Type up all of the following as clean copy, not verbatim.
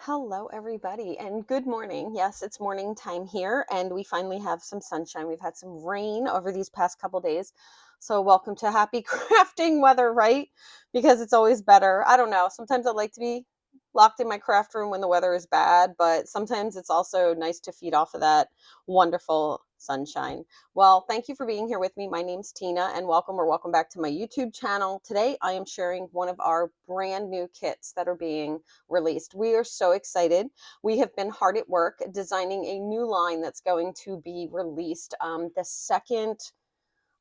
Hello, everybody, and good morning. Yes, it's morning time here, and we finally have some sunshine. We've had some rain over these past couple days. So, welcome to happy crafting weather, right? Because it's always better. I don't know. Sometimes I like to be locked in my craft room when the weather is bad, but sometimes it's also nice to feed off of that wonderful sunshine. Well, thank you for being here with me. My name's Tina, and welcome back to my YouTube channel. Today, I am sharing one of our brand new kits that are being released. We are so excited. We have been hard at work designing a new line that's going to be released the second,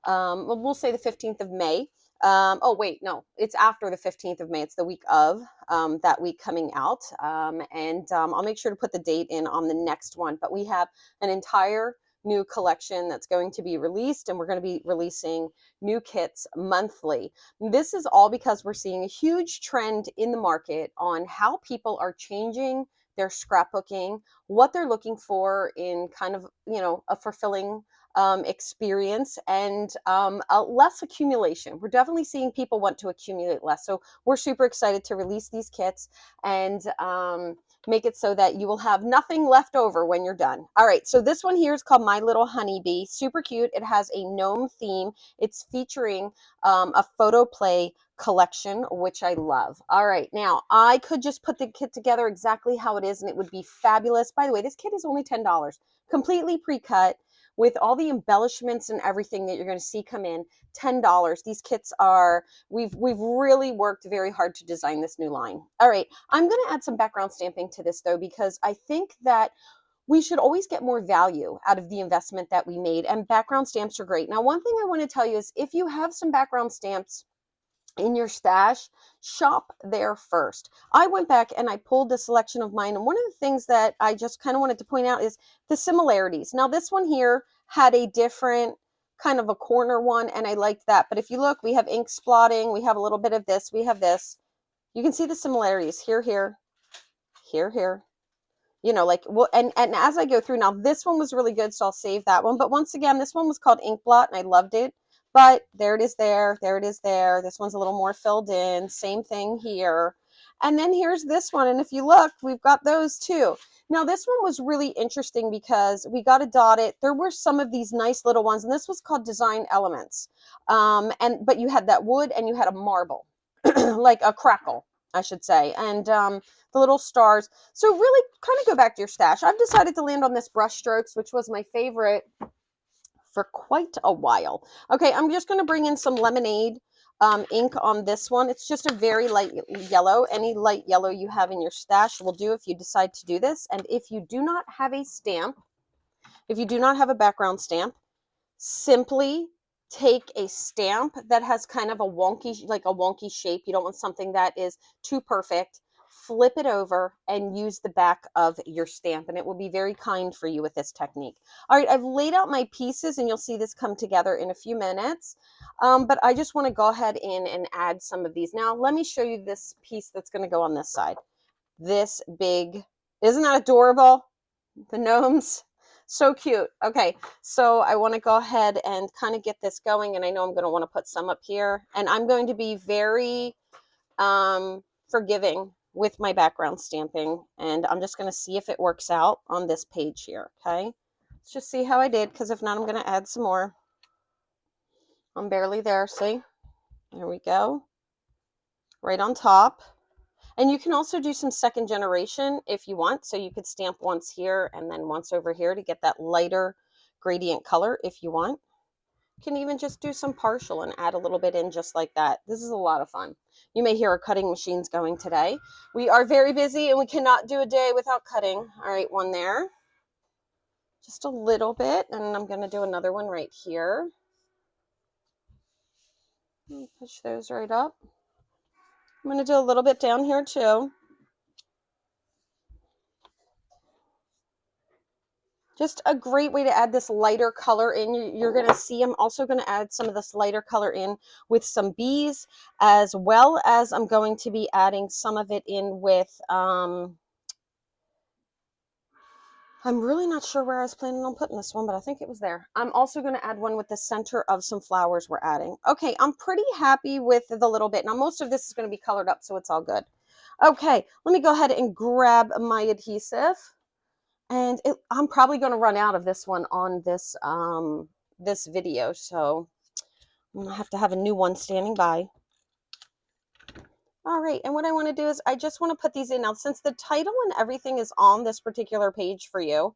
we'll say the 15th of May. Oh, wait, no, it's after the 15th of May. It's the week of that week coming out. I'll make sure to put the date in on the next one. But we have an entire new collection that's going to be released, and we're going to be releasing new kits monthly. This is all because we're seeing a huge trend in the market on how people are changing their scrapbooking, what they're looking for in kind of, a fulfilling experience, and a less accumulation. We're definitely seeing people want to accumulate less. So we're super excited to release these kits and make it so that you will have nothing left over when you're done. All right, so this one here is called My Little Honeybee. Super cute. It has a gnome theme. It's featuring a PhotoPlay collection, which I love. All right, now I could just put the kit together exactly how it is and it would be fabulous. By the way, this kit is only $10, completely pre-cut with all the embellishments and everything that you're going to see come in. $10. These kits are, we've really worked very hard to design this new line. All right, I'm going to add some background stamping to this though, because I think that we should always get more value out of the investment that we made, and background stamps are great. Now, one thing I want to tell you is if you have some background stamps in your stash, shop there first. I went back and I pulled the selection of mine, and one of the things that I just kind of wanted to point out is the similarities. Now, this one here had a different kind of a corner one, and I liked that. But if you look, we have ink splotting, we have a little bit of this, we have this. You can see the similarities here, here, here, here. Like, well, and as I go through now, this one was really good, so I'll save that one. But once again, this one was called Ink Blot, and I loved it. But there it is there it is there. This one's a little more filled in. Same thing here. And then here's this one, and if you look, we've got those too. Now, this one was really interesting because we got to dot it. There were some of these nice little ones, and this was called Design Elements. But you had that wood, and you had a marble, like a crackle, I should say. And the little stars. So really kind of go back to your stash. I've decided to land on this brush strokes, which was my favorite for quite a while. Okay, I'm just going to bring in some lemonade ink on this one. It's just a very light yellow. Any light yellow you have in your stash will do if you decide to do this. And if you do not have a stamp, if you do not have a background stamp, simply take a stamp that has kind of a wonky shape. You don't want something that is too perfect. Flip it over and use the back of your stamp, and it will be very kind for you with this technique. All right, I've laid out my pieces, and you'll see this come together in a few minutes. But I just want to go ahead in and add some of these. Now, let me show you this piece that's going to go on this side. This big, isn't that adorable? The gnomes. So cute. Okay, so I want to go ahead and kind of get this going, and I know I'm going to want to put some up here, and I'm going to be very forgiving with my background stamping, and I'm just going to see if it works out on this page here. Okay, let's just see how I did, because if not, I'm going to add some more. I'm barely there. See, there we go, right on top. And you can also do some second generation if you want. So you could stamp once here and then once over here to get that lighter gradient color if you want. You can even just do some partial and add a little bit in just like that. This is a lot of fun. You may hear our cutting machines going today. We are very busy and we cannot do a day without cutting. All right, one there. Just a little bit. And I'm going to do another one right here. Push those right up. I'm going to do a little bit down here too. Just a great way to add this lighter color in. You're going to see I'm also going to add some of this lighter color in with some bees, as well as I'm going to be adding some of it in with, I'm really not sure where I was planning on putting this one, but I think it was there. I'm also going to add one with the center of some flowers we're adding. Okay, I'm pretty happy with the little bit. Now, most of this is going to be colored up, so it's all good. Okay, let me go ahead and grab my adhesive. And I'm probably going to run out of this one on this this video, so I'm going to have a new one standing by. All right, and what I want to do is I just want to put these in. Now, since the title and everything is on this particular page for you,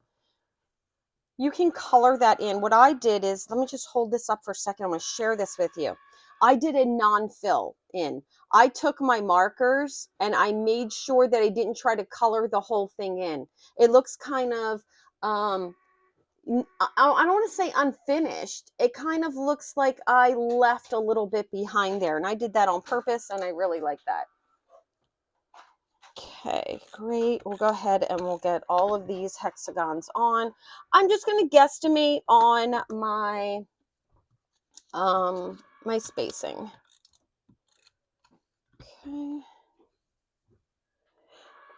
you can color that in. What I did is, let me just hold this up for a second. I'm going to share this with you. I did a non-fill in. I took my markers and I made sure that I didn't try to color the whole thing in. It looks kind of, I don't want to say unfinished. It kind of looks like I left a little bit behind there. And I did that on purpose and I really like that. Okay, great. We'll go ahead and we'll get all of these hexagons on. I'm just going to guesstimate on my my spacing. Okay.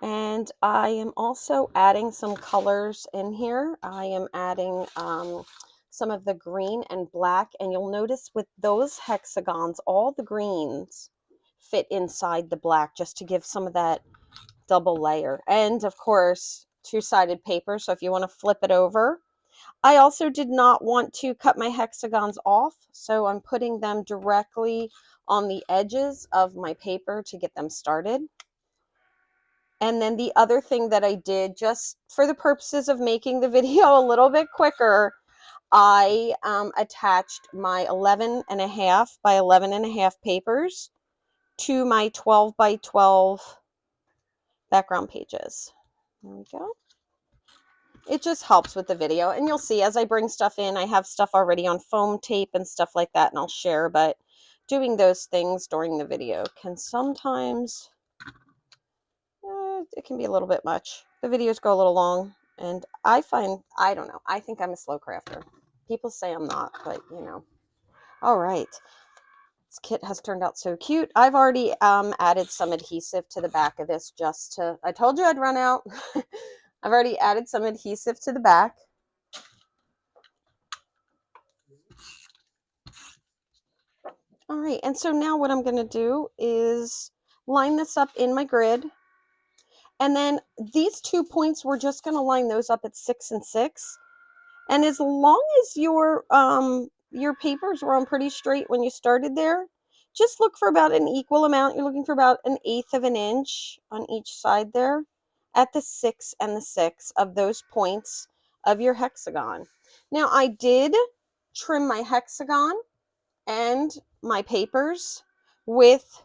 And I am also adding some colors in here. I am adding some of the green and black, and you'll notice with those hexagons, all the greens fit inside the black just to give some of that double layer. And of course, two-sided paper, so if you want to flip it over. I also did not want to cut my hexagons off, so I'm putting them directly on the edges of my paper to get them started. And then the other thing that I did, just for the purposes of making the video a little bit quicker, I attached my 11.5 by 11.5 papers to my 12 by 12 background pages. There we go. It just helps with the video. And you'll see as I bring stuff in, I have stuff already on foam tape and stuff like that, and I'll share. But doing those things during the video can sometimes, it can be a little bit much. The videos go a little long. And I find, I don't know, I think I'm a slow crafter. People say I'm not, but you know. All right. This kit has turned out so cute. I've already added some adhesive to the back of this just to, I told you I'd run out. I've already added some adhesive to the back. All right, and so now what I'm going to do is line this up in my grid. And then these 2 points, we're just going to line those up at 6 and 6. And as long as your papers were on pretty straight when you started there, just look for about an equal amount. You're looking for about 1/8 of an inch on each side there at the 6 and the 6 of those points of your hexagon. Now I did trim my hexagon and my papers with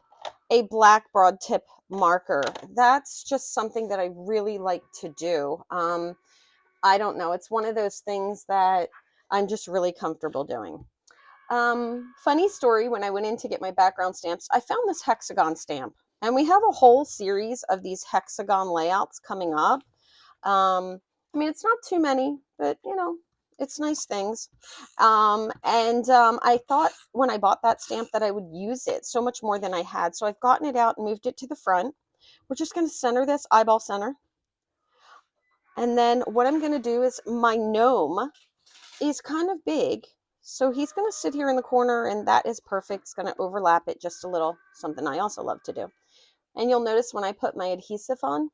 a black broad tip marker. That's just something that I really like to do. I don't know. It's one of those things that I'm just really comfortable doing. Funny story, when I went in to get my background stamps, I found this hexagon stamp. And we have a whole series of these hexagon layouts coming up. I mean, it's not too many, but you know, it's nice things. I thought when I bought that stamp that I would use it so much more than I had. So I've gotten it out and moved it to the front. We're just going to center this, eyeball center. And then what I'm going to do is, my gnome is kind of big. So he's going to sit here in the corner, and that is perfect. It's going to overlap it just a little, something I also love to do. And you'll notice when I put my adhesive on,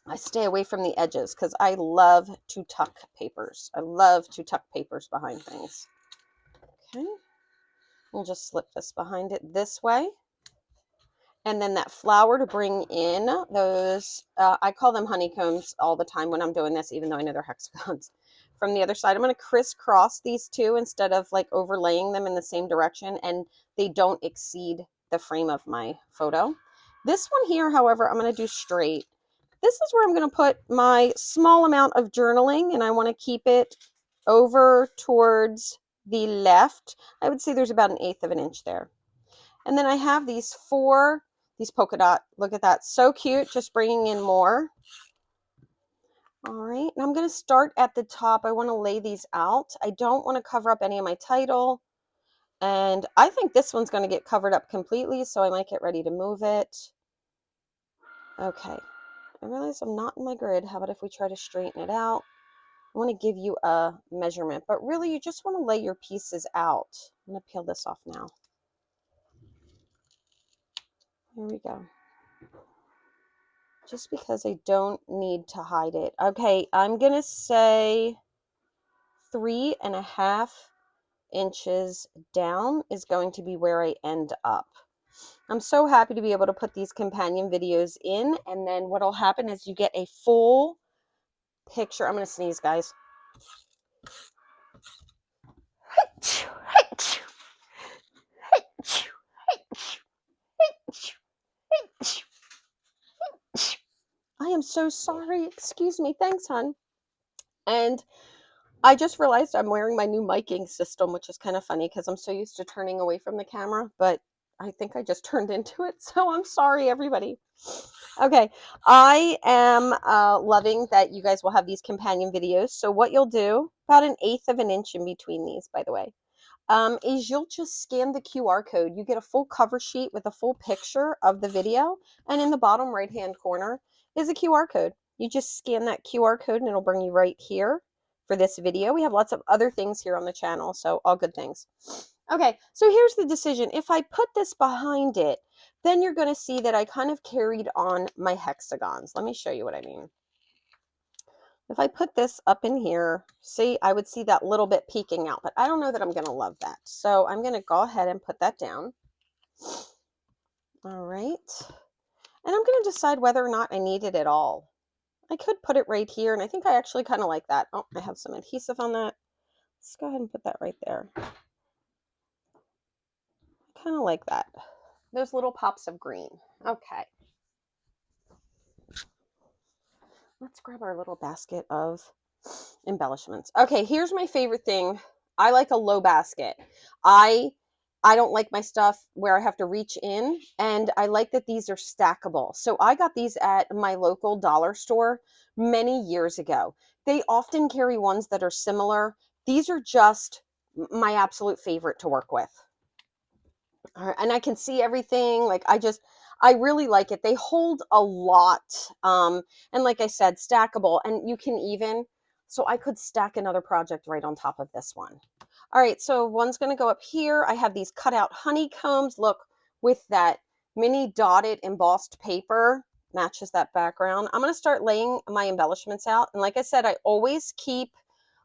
I stay away from the edges because I love to tuck papers. I love to tuck papers behind things. Okay. We'll just slip this behind it this way. And then that flower to bring in those, I call them honeycombs all the time when I'm doing this, even though I know they're hexagons. From the other side, I'm going to crisscross these two instead of like overlaying them in the same direction, and they don't exceed the frame of my photo. This one here, however, I'm going to do straight. This is where I'm going to put my small amount of journaling, and I want to keep it over towards the left. I would say there's about 1/8 of an inch there. And then I have these polka dot. Look at that. So cute. Just bringing in more. All right. And I'm going to start at the top. I want to lay these out. I don't want to cover up any of my title. And I think this one's going to get covered up completely, so I might get ready to move it. Okay. I realize I'm not in my grid. How about if we try to straighten it out? I want to give you a measurement, but really you just want to lay your pieces out. I'm going to peel this off now. Here we go. just because I don't need to hide it. Okay, I'm gonna say 3.5 inches down is going to be where I end up. I'm so happy to be able to put these companion videos in, and then what'll happen is you get a full picture. I'm gonna sneeze, guys. I am so sorry. Excuse me. Thanks, hon. And I just realized I'm wearing my new miking system, which is kind of funny because I'm so used to turning away from the camera, but I think I just turned into it. So I'm sorry, everybody. Okay, I am loving that you guys will have these companion videos. So what you'll do, about 1/8 of an inch in between these, by the way, is you'll just scan the QR code. You get a full cover sheet with a full picture of the video, and in the bottom right-hand corner is a QR code. You just scan that QR code and it'll bring you right here for this video. We have lots of other things here on the channel, so all good things. Okay, so here's the decision. If I put this behind it, then you're going to see that I kind of carried on my hexagons. Let me show you what I mean. If I put this up in here, see, I would see that little bit peeking out, but I don't know that I'm going to love that. So I'm going to go ahead and put that down. All right. And I'm going to decide whether or not I need it at all. I could put it right here, and I think I actually kind of like that. Oh, I have some adhesive on that. Let's go ahead and put that right there. I kind of like that. Those little pops of green. Okay. Let's grab our little basket of embellishments. Okay, here's my favorite thing. I like a low basket. I don't like my stuff where I have to reach in, and I like that these are stackable. So I got these at my local dollar store many years ago. They often carry ones that are similar. These are just my absolute favorite to work with. And I can see everything. Like I really like it. They hold a lot. And like I said, stackable, and you can even, so I could stack another project right on top of this one. All right, so one's going to go up here. I have these cut out honeycombs. Look, with that mini dotted embossed paper, matches that background. I'm going to start laying my embellishments out. And like I said, I always keep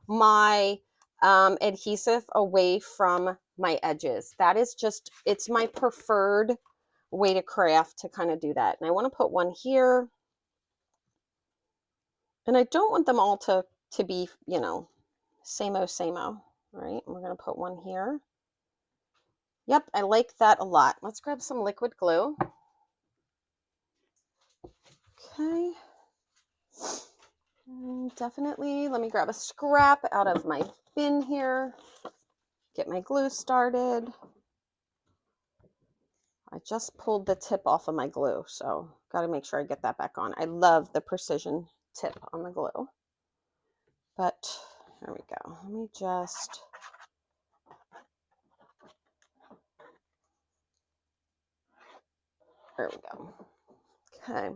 my adhesive away from my edges. That is just, it's my preferred way to craft, to kind of do that. And I want to put one here. And I don't want them all to be, you know, same-o, same-o. Right, we're going to put one here. Yep, I like that a lot. Let's grab some liquid glue. Okay. Definitely, let me grab a scrap out of my bin here. Get my glue started. I just pulled the tip off of my glue, so got to make sure I get that back on. I love the precision tip on the glue. But there we go. Let me just... There we go. Okay.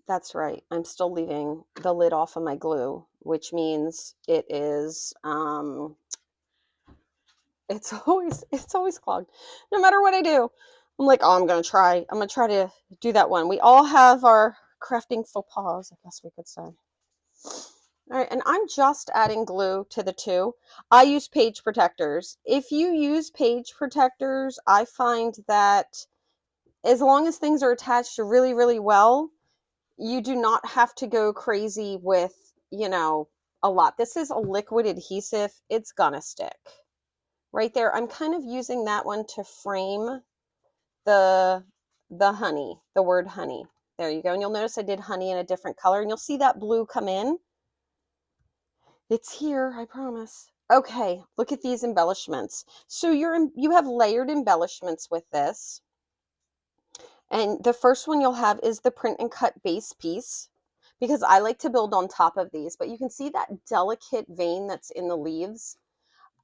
That's right. I'm still leaving the lid off of my glue, which means it is, it's always clogged. No matter what I do, I'm like, oh, I'm going to try to do that one. We all have our crafting faux pas, I guess we could say. All right, and I'm just adding glue to the two. I use page protectors. If you use page protectors, I find that as long as things are attached really, really well, you do not have to go crazy with, you know, a lot. This is a liquid adhesive. It's gonna stick. Right there, I'm kind of using that one to frame the honey, the word honey. There you go. And you'll notice I did honey in a different color, and you'll see that blue come in. It's here, I promise. Okay, look at these embellishments. So you have layered embellishments with this. And the first one you'll have is the print and cut base piece, because I like to build on top of these. But you can see that delicate vein that's in the leaves.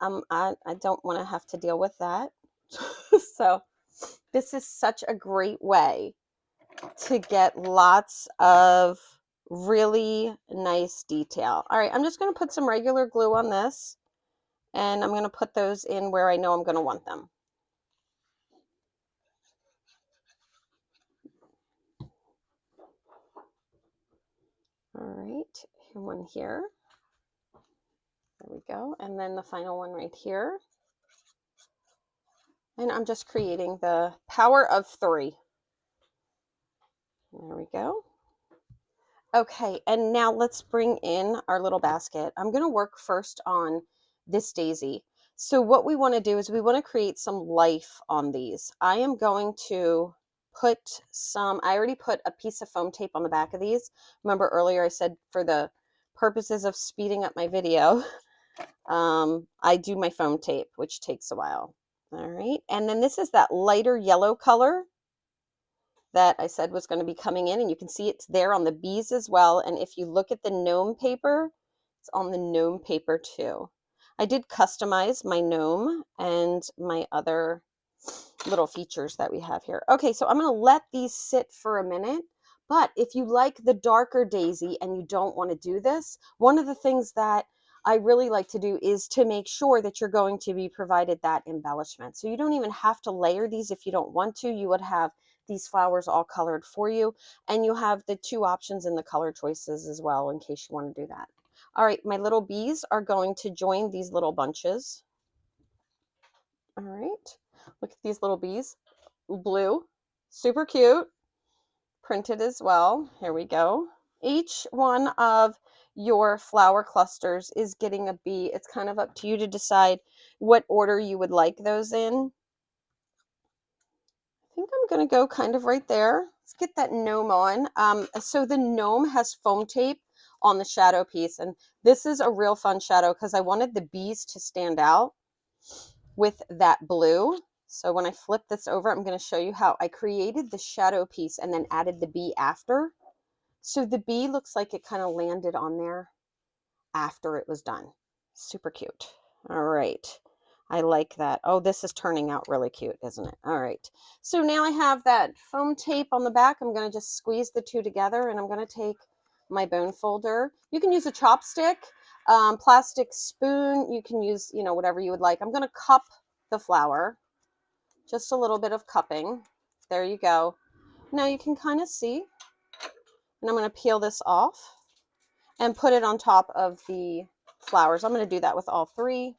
I don't want to have to deal with that. So this is such a great way to get lots of really nice detail. All right, I'm just going to put some regular glue on this, and I'm going to put those in where I know I'm going to want them. right, one here. There we go. And then the final one right here. And I'm just creating the power of 3. There we go. Okay, and now let's bring in our little basket. I'm going to work first on this daisy. So what we want to do is we want to create some life on these. I am going to put some, I already put a piece of foam tape on the back of these. Remember earlier I said for the purposes of speeding up my video, I do my foam tape, which takes a while. All right, and then this is that lighter yellow color that I said was going to be coming in, and you can see it's there on the bees as well. And if you look at the gnome paper, it's on the gnome paper too. I did customize my gnome and my other little features that we have here. Okay, so I'm going to let these sit for a minute. But if you like the darker daisy and you don't want to do this, one of the things that I really like to do is to make sure that you're going to be provided that embellishment. So you don't even have to layer these if you don't want to. You would have these flowers all colored for you, and you have the 2 options in the color choices as well in case you want to do that. All right, my little bees are going to join these little bunches. All right, look at these little bees, blue, super cute, printed as well. Here we go. Each one of your flower clusters is getting a bee. It's kind of up to you to decide what order you would like those in. I think I'm going to go kind of right there. Let's get that gnome on. So the gnome has foam tape on the shadow piece, and this is a real fun shadow because I wanted the bees to stand out with that blue. So when I flip this over, I'm going to show you how I created the shadow piece and then added the bee after. So the bee looks like it kind of landed on there after it was done. Super cute. All right. I like that. Oh, this is turning out really cute, isn't it? All right. So now I have that foam tape on the back. I'm going to just squeeze the 2 together, and I'm going to take my bone folder. You can use a chopstick, plastic spoon. You can use, whatever you would like. I'm going to cup the flower. Just a little bit of cupping. There you go. Now you can kind of see. And I'm going to peel this off and put it on top of the flowers. I'm going to do that with all 3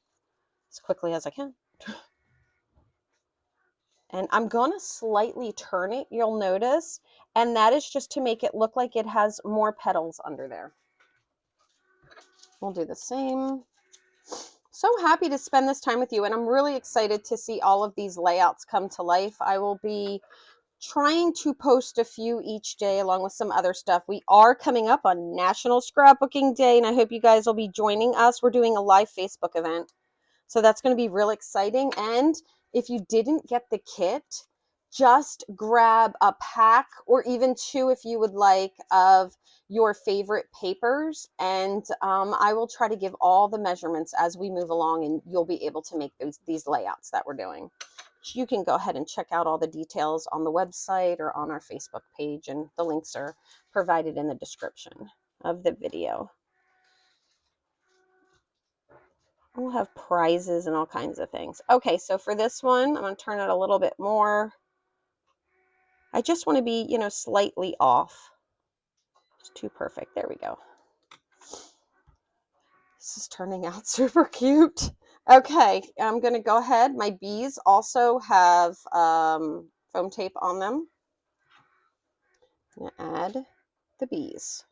as quickly as I can. And I'm going to slightly turn it, you'll notice, and that is just to make it look like it has more petals under there. We'll do the same. So happy to spend this time with you, and I'm really excited to see all of these layouts come to life. I will be trying to post a few each day along with some other stuff. We are coming up on National Scrapbooking Day, and I hope you guys will be joining us. We're doing a live Facebook event, so that's going to be real exciting. And if you didn't get the kit, just grab a pack or even 2 if you would like of your favorite papers, and I will try to give all the measurements as we move along, and you'll be able to make these layouts that we're doing. You can go ahead and check out all the details on the website or on our Facebook page, and the links are provided in the description of the video. We'll have prizes and all kinds of things. Okay, so for this one, I'm going to turn it a little bit more. I just want to be, slightly off. It's too perfect. There we go. This is turning out super cute. Okay, I'm going to go ahead. My bees also have foam tape on them. I'm going to add the bees.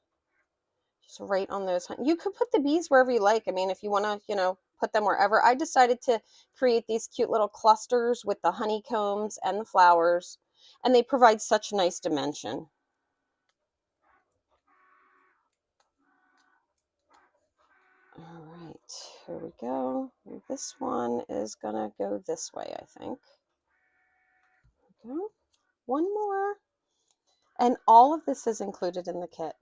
Just right on those. You could put the bees wherever you like. I mean, if you want to, put them wherever. I decided to create these cute little clusters with the honeycombs and the flowers, and they provide such nice dimension. All right, here we go. This one is gonna go this way, I think. There we go. One more. And all of this is included in the kit.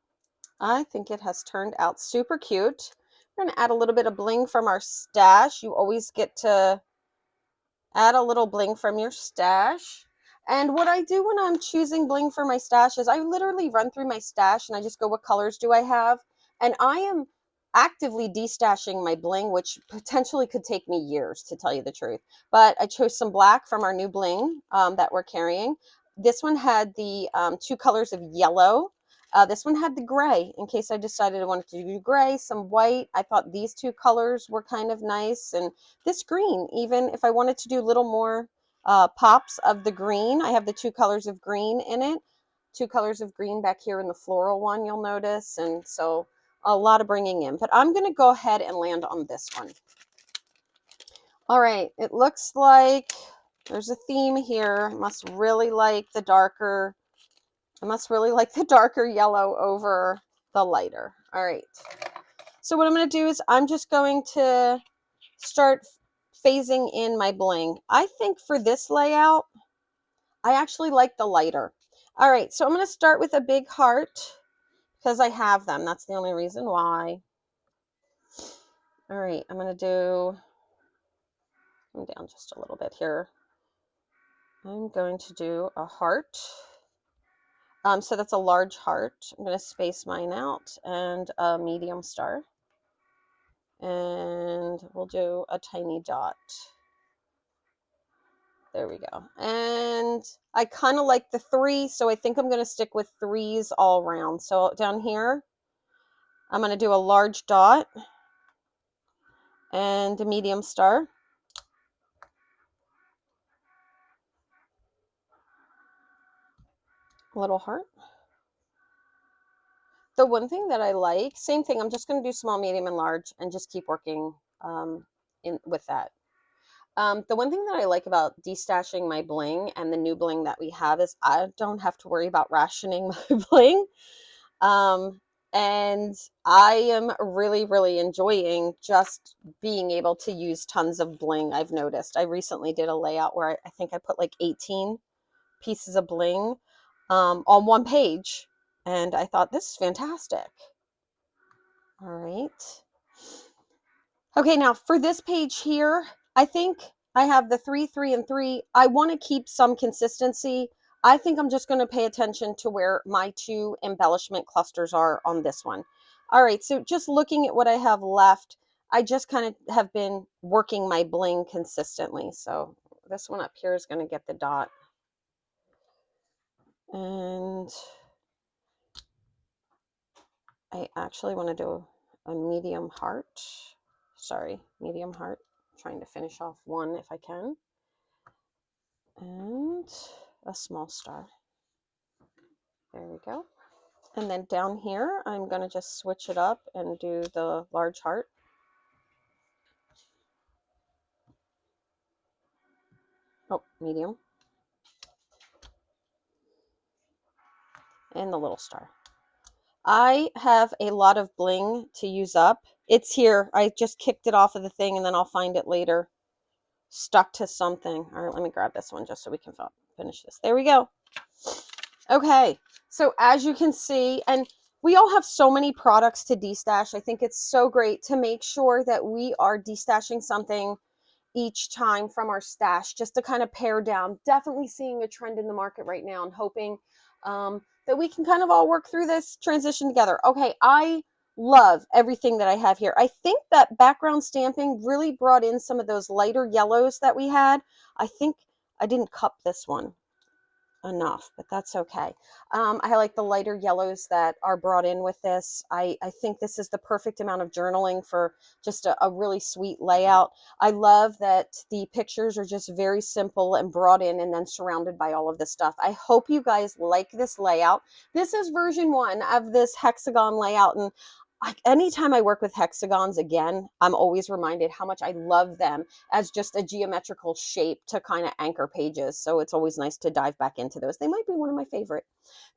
I think it has turned out super cute. We're going to add a little bit of bling from our stash. You always get to add a little bling from your stash. And what I do when I'm choosing bling for my stash is I literally run through my stash and I just go, what colors do I have? And I am actively destashing my bling, which potentially could take me years, to tell you the truth. But I chose some black from our new bling that we're carrying. This one had the 2 colors of yellow This one had the gray in case I decided I wanted to do gray, some white. I thought these two colors were kind of nice. And this green, even if I wanted to do a little more pops of the green, I have the two colors of green in it. Two colors of green back here in the floral one, you'll notice. And so a lot of bringing in. But I'm going to go ahead and land on this one. All right, it looks like there's a theme here. I must really like the darker yellow over the lighter. All right. So what I'm going to do is I'm just going to start phasing in my bling. I think for this layout, I actually like the lighter. All right, so I'm going to start with a big heart because I have them. That's the only reason why. All right, I'm going to do, come down just a little bit here. I'm going to do a heart. So that's a large heart. I'm going to space mine out and a medium star. And we'll do a tiny dot. There we go. And I kind of like the 3, so I think I'm going to stick with 3s all around. So down here, I'm going to do a large dot and a medium star. A little heart. The one thing that I like, same thing, I'm just going to do small, medium, and large and just keep working with that. The one thing that I like about destashing my bling and the new bling that we have is I don't have to worry about rationing my bling. And I am really, really enjoying just being able to use tons of bling. I've noticed. I recently did a layout where I think I put like 18 pieces of bling on one page. And I thought, this is fantastic. All right. Okay, now for this page here, I think I have the 3, 3, and 3. I want to keep some consistency. I think I'm just going to pay attention to where my 2 embellishment clusters are on this one. All right, so just looking at what I have left, I just kind of have been working my bling consistently. So this one up here is going to get the dot. And I actually want to do a medium heart. Sorry, medium heart. I'm trying to finish off one if I can. And a small star. There we go. And then down here, I'm going to just switch it up and do the large heart. Oh, medium. And the little star. I have a lot of bling to use up. It's here. I just kicked it off of the thing and then I'll find it later. Stuck to something. All right, let me grab this one just so we can finish this. There we go. Okay, so as you can see, and we all have so many products to destash. I think it's so great to make sure that we are destashing something each time from our stash just to kind of pare down. Definitely seeing a trend in the market right now and hoping that we can kind of all work through this transition together. Okay, I love everything that I have here. I think that background stamping really brought in some of those lighter yellows that we had. I think I didn't cup this one enough, but that's okay. I like the lighter yellows that are brought in with this. I think this is the perfect amount of journaling for just a really sweet layout. I love that the pictures are just very simple and brought in and then surrounded by all of this stuff. I hope you guys like this layout. This is version 1 of this hexagon layout, and anytime I work with hexagons again, I'm always reminded how much I love them as just a geometrical shape to kind of anchor pages. So it's always nice to dive back into those. They might be one of my favorite.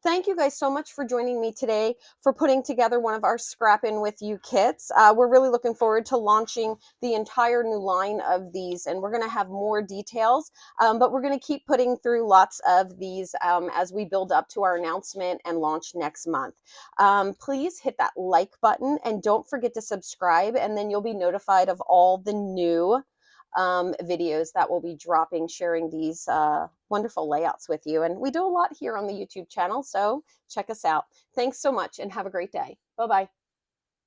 Thank you guys so much for joining me today for putting together one of our Scrap In With You kits. We're really looking forward to launching the entire new line of these, and we're going to have more details, but we're going to keep putting through lots of these as we build up to our announcement and launch next month. Please hit that like button and don't forget to subscribe, and then you'll be notified of all the new videos that will be dropping, sharing these wonderful layouts with you. And we do a lot here on the YouTube channel, so check us out. Thanks so much and have a great day. Bye-bye.